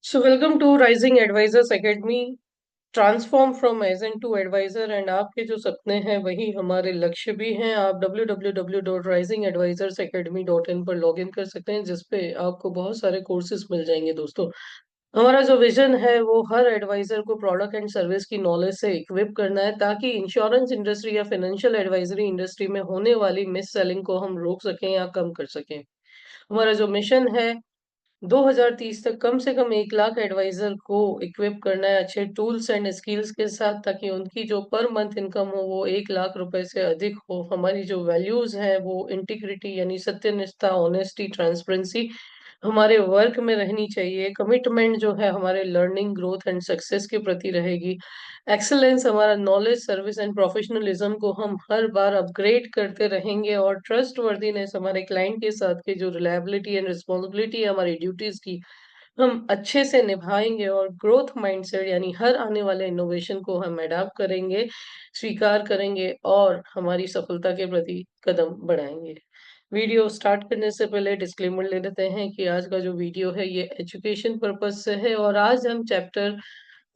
So, welcome to Rising Advisors Academy. Transform from agent to advisor and आपके जो सपने हैं वही हमारे लक्ष्य भी हैं। आप www.risingadvisorsacademy.in पर लॉग इन कर सकते हैं, जिसपे आपको बहुत सारे कोर्सेज मिल जाएंगे। दोस्तों, हमारा जो विजन है वो हर एडवाइजर को प्रोडक्ट एंड सर्विस की नॉलेज से इक्विप करना है, ताकि इंश्योरेंस इंडस्ट्री या फाइनेंशियल एडवाइजरी इंडस्ट्री में होने वाली मिस सेलिंग को हम रोक सकें या कम कर सकें। हमारा जो मिशन है 2030 तक कम से कम 1 लाख एडवाइजर को इक्विप करना है अच्छे टूल्स एंड स्किल्स के साथ, ताकि उनकी जो पर मंथ इनकम हो वो 1 लाख रुपए से अधिक हो। हमारी जो वैल्यूज हैं वो इंटीग्रिटी यानी सत्यनिष्ठा, ऑनेस्टी, ट्रांसपेरेंसी हमारे वर्क में रहनी चाहिए। कमिटमेंट जो है हमारे लर्निंग, ग्रोथ एंड सक्सेस के प्रति रहेगी। एक्सेलेंस हमारा नॉलेज, सर्विस एंड प्रोफेशनलिज्म को हम हर बार अपग्रेड करते रहेंगे। और ट्रस्ट वर्दीनेस हमारे क्लाइंट के साथ की जो रिलायबिलिटी एंड रिस्पॉन्सिबिलिटी है हमारी ड्यूटीज की, हम अच्छे से निभाएंगे। और ग्रोथ माइंडसेट यानी हर आने वाले इनोवेशन को हम अडाप्ट करेंगे, स्वीकार करेंगे और हमारी सफलता के प्रति कदम बढ़ाएंगे। वीडियो स्टार्ट करने से पहले डिस्क्लेमर ले लेते हैं कि आज का जो वीडियो है ये एजुकेशन पर्पज से है, और आज हम चैप्टर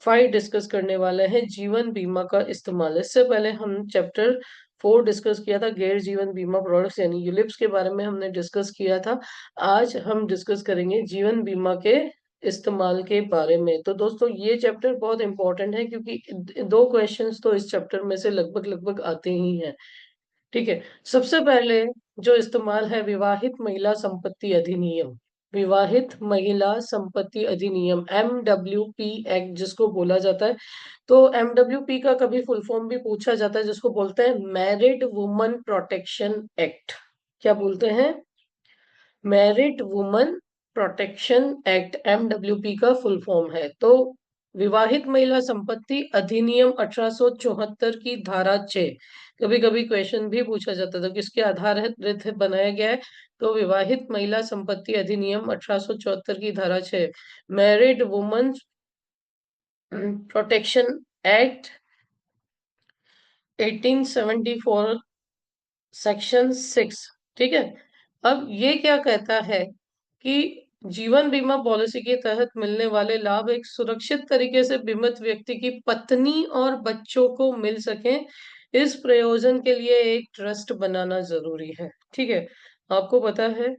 5 डिस्कस करने वाले हैं, जीवन बीमा का इस्तेमाल। इससे पहले हम चैप्टर 4 डिस्कस किया था, गैर जीवन बीमा प्रोडक्ट्स यानी यूलिप्स के बारे में हमने डिस्कस किया था। आज हम डिस्कस करेंगे जीवन बीमा के इस्तेमाल के बारे में। तो दोस्तों, ये चैप्टर बहुत इंपॉर्टेंट है, क्योंकि दो क्वेश्चंस तो इस चैप्टर में से लगभग लगभग आते ही हैं। ठीक है। सबसे पहले जो इस्तेमाल है, विवाहित महिला संपत्ति अधिनियम। विवाहित महिला संपत्ति अधिनियम, MWP एक्ट जिसको बोला जाता है। तो MWP का कभी फुल फॉर्म भी पूछा जाता है, जिसको बोलते हैं मैरिड वुमन प्रोटेक्शन एक्ट। क्या बोलते हैं? Married woman protection act, MWP का फुल फॉर्म है। तो विवाहित महिला संपत्ति अधिनियम 1874 की धारा 6, कभी कभी क्वेश्चन भी पूछा जाता था किसके आधारित बनाया गया है। तो विवाहित महिला संपत्ति अधिनियम 1874 की धारा 6, married woman protection act 1874 section 6। ठीक है। अब ये क्या कहता है कि जीवन बीमा पॉलिसी के तहत मिलने वाले लाभ एक सुरक्षित तरीके से बीमित व्यक्ति की पत्नी और बच्चों को मिल सके, इस प्रयोजन के लिए एक ट्रस्ट बनाना जरूरी है। ठीक है। आपको पता है,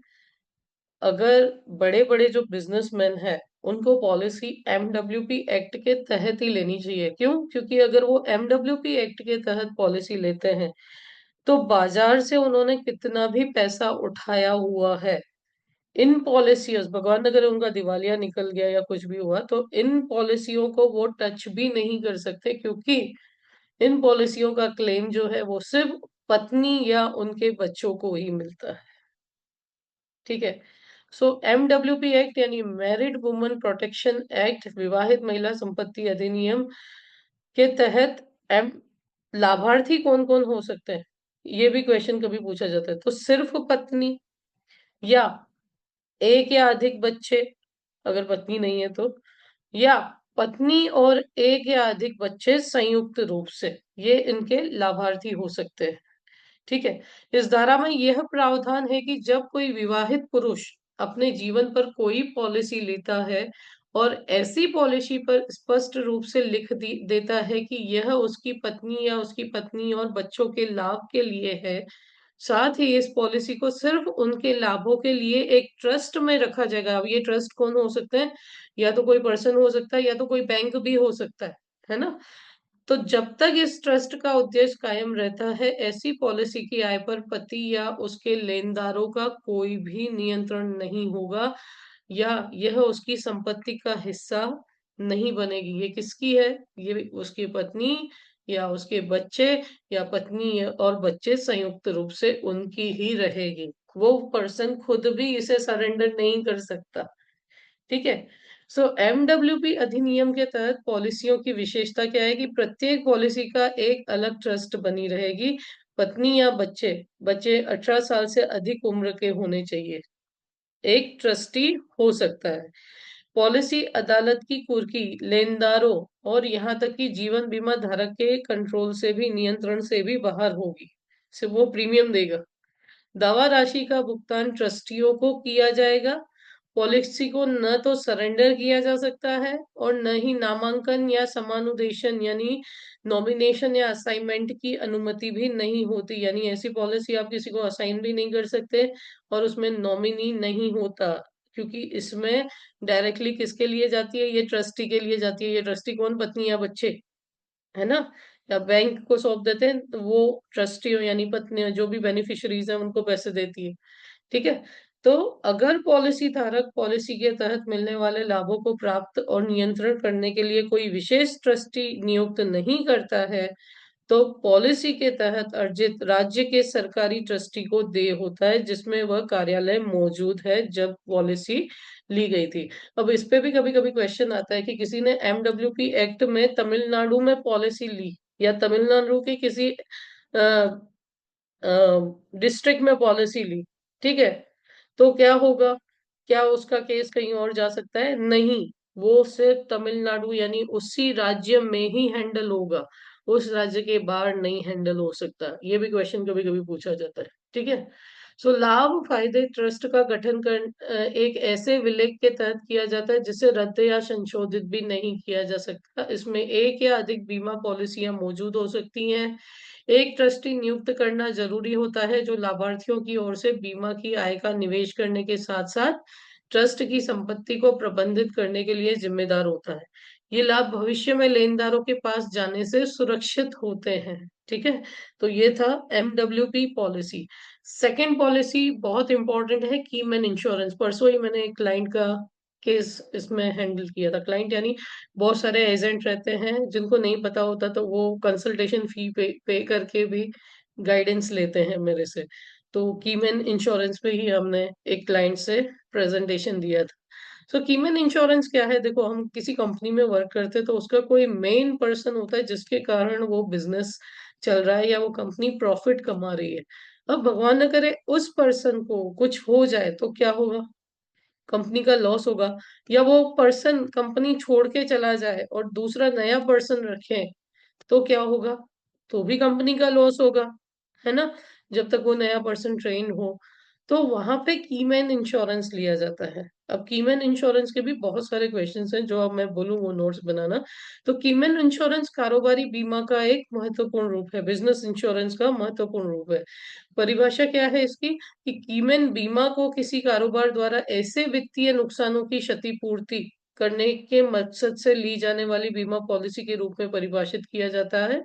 अगर बड़े बड़े जो बिजनेसमैन हैं उनको पॉलिसी MWP एक्ट के तहत ही लेनी चाहिए। क्यों? क्योंकि अगर वो MWP एक्ट के तहत पॉलिसी लेते हैं तो बाजार से उन्होंने कितना भी पैसा उठाया हुआ है, इन पॉलिसियों, भगवान अगर उनका दिवालिया निकल गया या कुछ भी हुआ तो इन पॉलिसियों को वो टच भी नहीं कर सकते, क्योंकि इन पॉलिसियों का क्लेम जो है वो सिर्फ पत्नी या उनके बच्चों को ही मिलता है। ठीक है। सो MWP एक्ट यानी मैरिड वुमन प्रोटेक्शन एक्ट, विवाहित महिला संपत्ति अधिनियम के तहत एम लाभार्थी कौन कौन हो सकते हैं, ये भी क्वेश्चन कभी पूछा जाता है। तो सिर्फ पत्नी, या एक या अधिक बच्चे अगर पत्नी नहीं है तो, या पत्नी और एक या अधिक बच्चे संयुक्त रूप से, ये इनके लाभार्थी हो सकते हैं। ठीक है। इस धारा में यह प्रावधान है कि जब कोई विवाहित पुरुष अपने जीवन पर कोई पॉलिसी लेता है और ऐसी पॉलिसी पर स्पष्ट रूप से लिख देता है कि यह उसकी पत्नी या उसकी पत्नी और बच्चों के लाभ के लिए है, साथ ही इस पॉलिसी को सिर्फ उनके लाभों के लिए एक ट्रस्ट में रखा जाएगा। अब ये ट्रस्ट कौन हो सकता है? या तो कोई पर्सन हो सकता है, या तो कोई बैंक भी हो सकता है ना। तो जब तक इस ट्रस्ट का उद्देश्य कायम रहता है, ऐसी पॉलिसी की आय पर पति या उसके लेनदारों का कोई भी नियंत्रण नहीं होगा, या यह उसकी संपत्ति का हिस्सा नहीं बनेगी। ये किसकी है? ये उसकी पत्नी या उसके बच्चे, या पत्नी और बच्चे संयुक्त रूप से उनकी ही रहेगी। वो पर्सन खुद भी इसे सरेंडर नहीं कर सकता। ठीक है। सो MWP अधिनियम के तहत पॉलिसियों की विशेषता क्या है कि प्रत्येक पॉलिसी का एक अलग ट्रस्ट बनी रहेगी। पत्नी या बच्चे, बच्चे 18 साल से अधिक उम्र के होने चाहिए, एक ट्रस्टी हो सकता है। पॉलिसी अदालत की कुर्की, लेनदारों और यहाँ तक कि जीवन बीमा धारक के कंट्रोल से भी, नियंत्रण से भी बाहर होगी। सिर्फ वो प्रीमियम देगा। दावा राशि का भुगतान ट्रस्टियों को किया जाएगा पॉलिसी को न तो सरेंडर किया जा सकता है और न ही नामांकन या समानुदेशन यानी नॉमिनेशन या असाइनमेंट की अनुमति भी नहीं होती। यानी ऐसी पॉलिसी आप किसी को असाइन भी नहीं कर सकते और उसमें नॉमिनी नहीं होता, क्योंकि इसमें डायरेक्टली किसके लिए जाती है? ये ट्रस्टी के लिए जाती है। ये ट्रस्टी कौन? पत्नी या बच्चे, है ना? या बैंक को सौंप देते हैं तो वो ट्रस्टी हो यानी पत्नी, जो भी बेनिफिशरीज है उनको पैसे देती है। ठीक है। तो अगर पॉलिसी धारक पॉलिसी के तहत मिलने वाले लाभों को प्राप्त और नियंत्रण करने के लिए कोई विशेष ट्रस्टी नियुक्त नहीं करता है, तो पॉलिसी के तहत अर्जित राज्य के सरकारी ट्रस्टी को देय होता है, जिसमें वह कार्यालय मौजूद है जब पॉलिसी ली गई थी। अब इस पे भी कभी कभी क्वेश्चन आता है कि किसी ने एमडब्ल्यूपी एक्ट में तमिलनाडु में पॉलिसी ली या तमिलनाडु के किसी डिस्ट्रिक्ट में पॉलिसी ली, ठीक है, तो क्या होगा? क्या उसका केस कहीं और जा सकता है? नहीं, वो सिर्फ तमिलनाडु यानी उसी राज्य में ही हैंडल होगा, उस राज्य के बाहर नहीं हैंडल हो सकता। ये भी क्वेश्चन कभी कभी पूछा जाता है। ठीक है। सो लाभ फायदे ट्रस्ट का गठन कर एक ऐसे विलेख के तहत किया जाता है जिसे रद्द या संशोधित भी नहीं किया जा सकता। इसमें एक या अधिक बीमा पॉलिसियां मौजूद हो सकती हैं। एक ट्रस्टी नियुक्त करना जरूरी होता है जो लाभार्थियों की ओर से बीमा की आय का निवेश करने के साथ साथ ट्रस्ट की संपत्ति को प्रबंधित करने के लिए जिम्मेदार होता है। ये लाभ भविष्य में लेनदारों के पास जाने से सुरक्षित होते हैं। ठीक है। तो ये था एमडब्ल्यूपी पॉलिसी। सेकंड पॉलिसी बहुत इंपॉर्टेंट है, कीमैन इंश्योरेंस। परसों ही मैंने एक क्लाइंट का केस इसमें हैंडल किया था। क्लाइंट यानी बहुत सारे एजेंट रहते हैं जिनको नहीं पता होता, तो वो कंसल्टेशन फी पे करके भी गाइडेंस लेते हैं मेरे से। तो कीमैन इंश्योरेंस पे ही हमने एक क्लाइंट से प्रेजेंटेशन दिया था। सो कीमैन इंश्योरेंस क्या है? देखो, हम किसी कंपनी में वर्क करते हैं तो उसका कोई मेन पर्सन होता है जिसके कारण वो बिजनेस चल रहा है या वो कंपनी प्रॉफिट कमा रही है। अब भगवान न करे उस पर्सन को कुछ हो जाए तो क्या होगा? कंपनी का लॉस होगा। या वो पर्सन कंपनी छोड़ के चला जाए और दूसरा नया पर्सन रखे तो क्या होगा? तो भी कंपनी का लॉस होगा, है ना? जब तक वो नया पर्सन ट्रेन हो। तो वहां पे कीमैन इंश्योरेंस लिया जाता है। अब कीमैन इंश्योरेंस के भी बहुत सारे क्वेश्चंस हैं, जो अब मैं बोलूँ वो नोट्स बनाना। तो कीमैन इंश्योरेंस कारोबारी बीमा का एक महत्वपूर्ण रूप है, बिजनेस इंश्योरेंस का महत्वपूर्ण रूप है। परिभाषा क्या है इसकी? कि कीमैन बीमा को किसी कारोबार द्वारा ऐसे वित्तीय नुकसानों की क्षतिपूर्ति करने के मकसद से ली जाने वाली बीमा पॉलिसी के रूप में परिभाषित किया जाता है,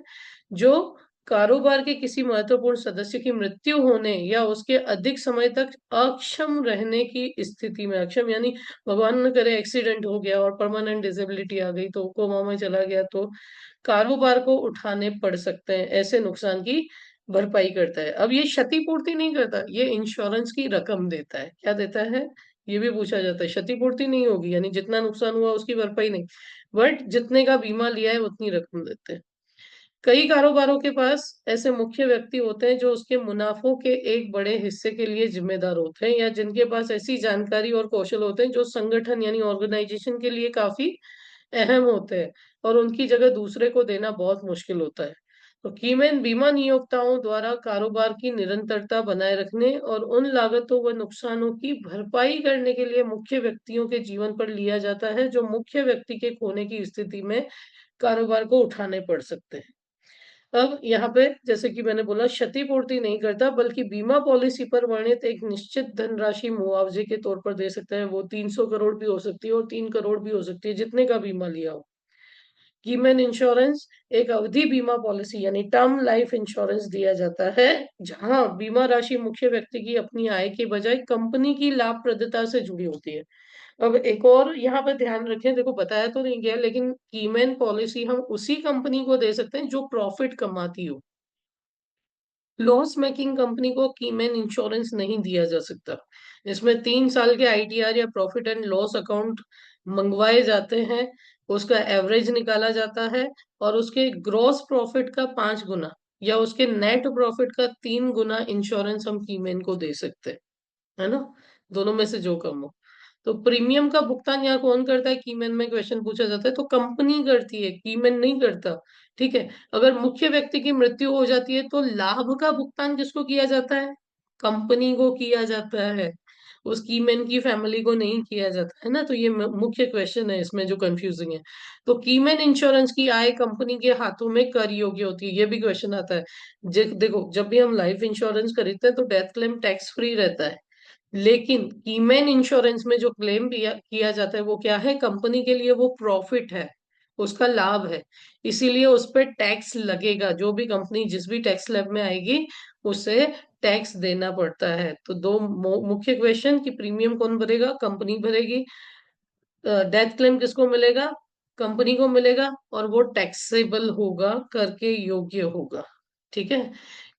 जो कारोबार के किसी महत्वपूर्ण सदस्य की मृत्यु होने या उसके अधिक समय तक अक्षम रहने की स्थिति में, अक्षम यानी भगवान न करे एक्सीडेंट हो गया और परमानेंट डिसेबिलिटी आ गई तो कोमा में चला गया, तो कारोबार को उठाने पड़ सकते हैं, ऐसे नुकसान की भरपाई करता है। अब ये क्षतिपूर्ति नहीं करता, ये इंश्योरेंस की रकम देता है। क्या देता है? ये भी पूछा जाता है। क्षतिपूर्ति नहीं होगी यानी जितना नुकसान हुआ उसकी भरपाई नहीं, बट जितने का बीमा लिया है उतनी रकम देते हैं। कई कारोबारों के पास ऐसे मुख्य व्यक्ति होते हैं जो उसके मुनाफों के एक बड़े हिस्से के लिए जिम्मेदार होते हैं, या जिनके पास ऐसी जानकारी और कौशल होते हैं जो संगठन यानी ऑर्गेनाइजेशन के लिए काफी अहम होते हैं और उनकी जगह दूसरे को देना बहुत मुश्किल होता है। तो कीमैन बीमा नियोक्ताओं द्वारा कारोबार की निरंतरता बनाए रखने और उन लागतों व नुकसानों की भरपाई करने के लिए मुख्य व्यक्तियों के जीवन पर लिया जाता है, जो मुख्य व्यक्ति के खोने की स्थिति में कारोबार को उठाने पड़ सकते हैं। अब यहाँ पे जैसे कि मैंने बोला, क्षतिपूर्ति नहीं करता बल्कि बीमा पॉलिसी पर वर्णित एक निश्चित धनराशि मुआवजे के तौर पर दे सकता है। वो 300 करोड़ भी हो सकती है और 3 करोड़ भी हो सकती है, जितने का बीमा लिया हो। कीमैन इंश्योरेंस एक अवधि बीमा पॉलिसी यानी टर्म लाइफ इंश्योरेंस दिया जाता है, जहां बीमा राशि मुख्य व्यक्ति की अपनी आय के बजाय कंपनी की लाभप्रदता से जुड़ी होती है। अब एक और यहाँ पे ध्यान रखें, देखो बताया तो नहीं गया, लेकिन कीमैन पॉलिसी हम उसी कंपनी को दे सकते हैं जो प्रॉफिट कमाती हो। लॉस मेकिंग कंपनी को कीमैन इंश्योरेंस नहीं दिया जा सकता। इसमें 3 साल के आईटीआर या प्रॉफिट एंड लॉस अकाउंट मंगवाए जाते हैं, उसका एवरेज निकाला जाता है और उसके ग्रॉस प्रॉफिट का 5 गुना या उसके नेट प्रॉफिट का 3 गुना इंश्योरेंस हम कीमैन को दे सकते हैं, है ना? दोनों में से जो कम हो। तो प्रीमियम का भुगतान यहाँ कौन करता है? कीमैन में क्वेश्चन पूछा जाता है तो कंपनी करती है, कीमैन नहीं करता। ठीक है। अगर मुख्य व्यक्ति की मृत्यु हो जाती है तो लाभ का भुगतान किसको किया जाता है? कंपनी को किया जाता है। उस कीमैन की फैमिली को नहीं किया जाता है ना। तो ये मुख्य क्वेश्चन है इसमें जो कंफ्यूजिंग है। तो कीमैन इंश्योरेंस की आय कंपनी के हाथों में कर योग्य होती है, ये भी क्वेश्चन आता है। देखो, जब भी हम लाइफ इंश्योरेंस खरीदते हैं तो डेथ क्लेम टैक्स फ्री रहता है, लेकिन कीमैन इंश्योरेंस में जो क्लेम किया जाता है वो क्या है, कंपनी के लिए वो प्रॉफिट है, उसका लाभ है, इसीलिए उस पर टैक्स लगेगा। जो भी कंपनी जिस भी टैक्स स्लैब में आएगी उसे टैक्स देना पड़ता है। तो दो मुख्य क्वेश्चन कि प्रीमियम कौन भरेगा, कंपनी भरेगी, डेथ क्लेम किसको मिलेगा, कंपनी को मिलेगा, और वो टैक्सेबल होगा, कर के योग्य होगा। ठीक है।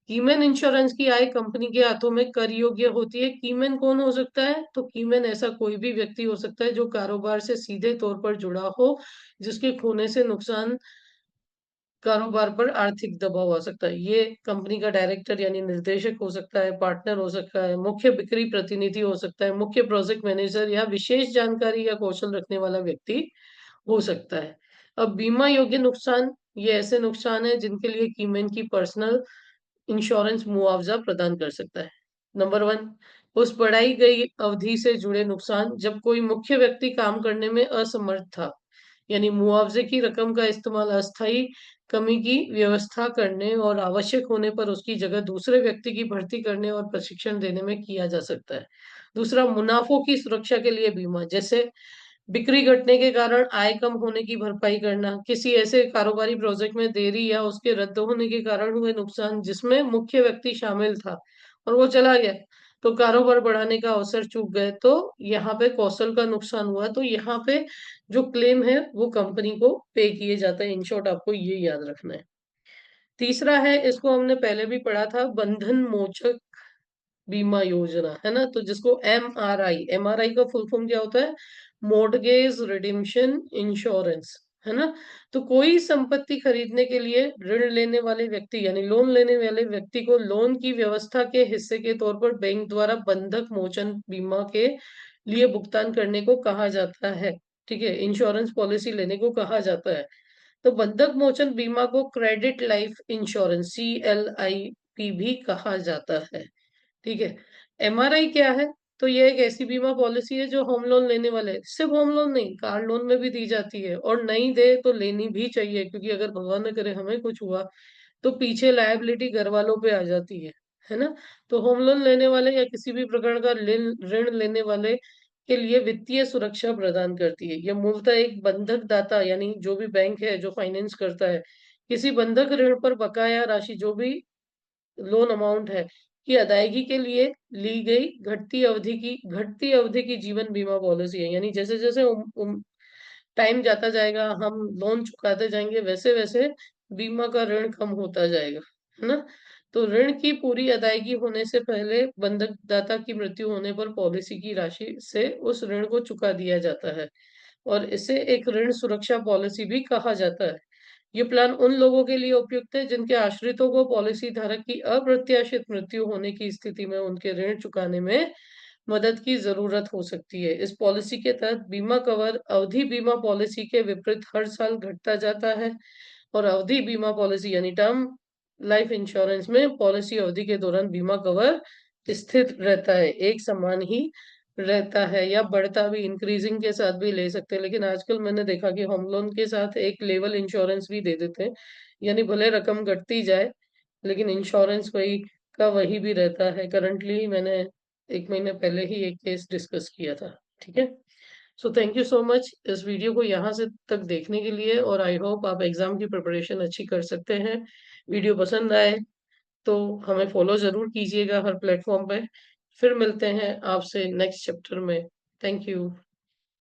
कीमैन इंश्योरेंस की आय कंपनी के हाथों में कर योग्य होती है। कीमैन कौन हो सकता है, तो कीमैन ऐसा कोई भी व्यक्ति हो सकता है जो कारोबार से सीधे तौर पर जुड़ा हो, जिसके खोने से नुकसान कारोबार पर आर्थिक दबाव आ सकता है। ये कंपनी का डायरेक्टर यानी निर्देशक हो सकता है, पार्टनर हो सकता है, मुख्य बिक्री प्रतिनिधि हो सकता है, मुख्य प्रोजेक्ट मैनेजर या विशेष जानकारी या कौशल रखने वाला व्यक्ति हो सकता है। अब बीमा योग्य नुकसान, ये ऐसे नुकसान है जिनके लिए कीमैन की पर्सनल इंश्योरेंस मुआवजा प्रदान कर सकता है। नंबर वन, उस बढ़ाई गई अवधि से जुड़े नुकसान, जब कोई मुख्य व्यक्ति काम करने में असमर्थ था, यानी मुआवजे की रकम का इस्तेमाल अस्थायी कमी की व्यवस्था करने और आवश्यक होने पर उसकी जगह दूसरे व्यक्ति की भर्ती करने और प्रशिक्षण देने में किया जा सकता है। दूसरा, मुनाफों की सुरक्षा के लिए बीमा, जैसे बिक्री घटने के कारण आय कम होने की भरपाई करना, किसी ऐसे कारोबारी प्रोजेक्ट में देरी या उसके रद्द होने के कारण हुए नुकसान जिसमें मुख्य व्यक्ति शामिल था और वो चला गया, तो कारोबार बढ़ाने का अवसर चूक गए, तो यहाँ पे कौशल का नुकसान हुआ, तो यहाँ पे जो क्लेम है वो कंपनी को पे किए जाते हैं। इन शॉर्ट आपको ये याद रखना है। तीसरा है, इसको हमने पहले भी पढ़ा था, बंधन मोचक बीमा योजना, है ना। तो जिसको एमआरआई का फुल फॉर्म क्या होता है, मोर्टगेज रिडिम्पशन इंश्योरेंस, है ना। तो कोई संपत्ति खरीदने के लिए ऋण लेने वाले व्यक्ति यानी लोन लेने वाले व्यक्ति को लोन की व्यवस्था के हिस्से के तौर पर बैंक द्वारा बंधक मोचन बीमा के लिए भुगतान करने को कहा जाता है। ठीक है, इंश्योरेंस पॉलिसी लेने को कहा जाता है। तो बंधक मोचन बीमा को क्रेडिट लाइफ इंश्योरेंस CLIP भी कहा जाता है। ठीक है। एमआरआई क्या है, तो ये एक ऐसी बीमा पॉलिसी है जो होम लोन लेने वाले, सिर्फ होम लोन नहीं, कार लोन में भी दी जाती है, और नहीं दे तो लेनी भी चाहिए, क्योंकि अगर भगवान न करे हमें कुछ हुआ तो पीछे लायबिलिटी घर वालों पे आ जाती है ना। तो होम लोन लेने वाले या किसी भी प्रकार का ऋण लेने वाले के लिए वित्तीय सुरक्षा प्रदान करती है। यह मूलतः एक बंधक दाता यानी जो भी बैंक है जो फाइनेंस करता है, किसी बंधक ऋण पर बकाया राशि जो भी लोन अमाउंट है की अदायगी के लिए ली गई घटती अवधि की जीवन बीमा पॉलिसी है। यानी जैसे जैसे टाइम जाता जाएगा, हम लोन चुकाते जाएंगे, वैसे वैसे बीमा का ऋण कम होता जाएगा, है ना। तो ऋण की पूरी अदायगी होने से पहले बंधक दाता की मृत्यु होने पर पॉलिसी की राशि से उस ऋण को चुका दिया जाता है, और इसे एक ऋण सुरक्षा पॉलिसी भी कहा जाता है। ये प्लान उन लोगों के लिए उपयुक्त है जिनके आश्रितों को पॉलिसी धारक की अप्रत्याशित मृत्यु होने की स्थिति में उनके ऋण चुकाने में मदद की जरूरत हो सकती है। इस पॉलिसी के तहत बीमा कवर अवधि बीमा पॉलिसी के विपरीत हर साल घटता जाता है, और अवधि बीमा पॉलिसी यानी टर्म लाइफ इंश्योरेंस में पॉलिसी अवधि के दौरान बीमा कवर स्थिर रहता है, एक समान ही रहता है, या बढ़ता भी, इंक्रीजिंग के साथ भी ले सकते हैं। लेकिन आजकल मैंने देखा कि होम लोन के साथ एक लेवल इंश्योरेंस भी दे देते हैं, यानी भले रकम घटती जाए लेकिन इंश्योरेंस वही का वही भी रहता है। करंटली मैंने 1 महीने पहले ही एक केस डिस्कस किया था। ठीक है। So thank you so much इस वीडियो को यहाँ से तक देखने के लिए, और आई होप आप एग्जाम की प्रिपरेशन अच्छी कर सकते हैं। वीडियो पसंद आए तो हमें फॉलो जरूर कीजिएगा हर प्लेटफॉर्म पे। फिर मिलते हैं आपसे नेक्स्ट चैप्टर में। Thank you.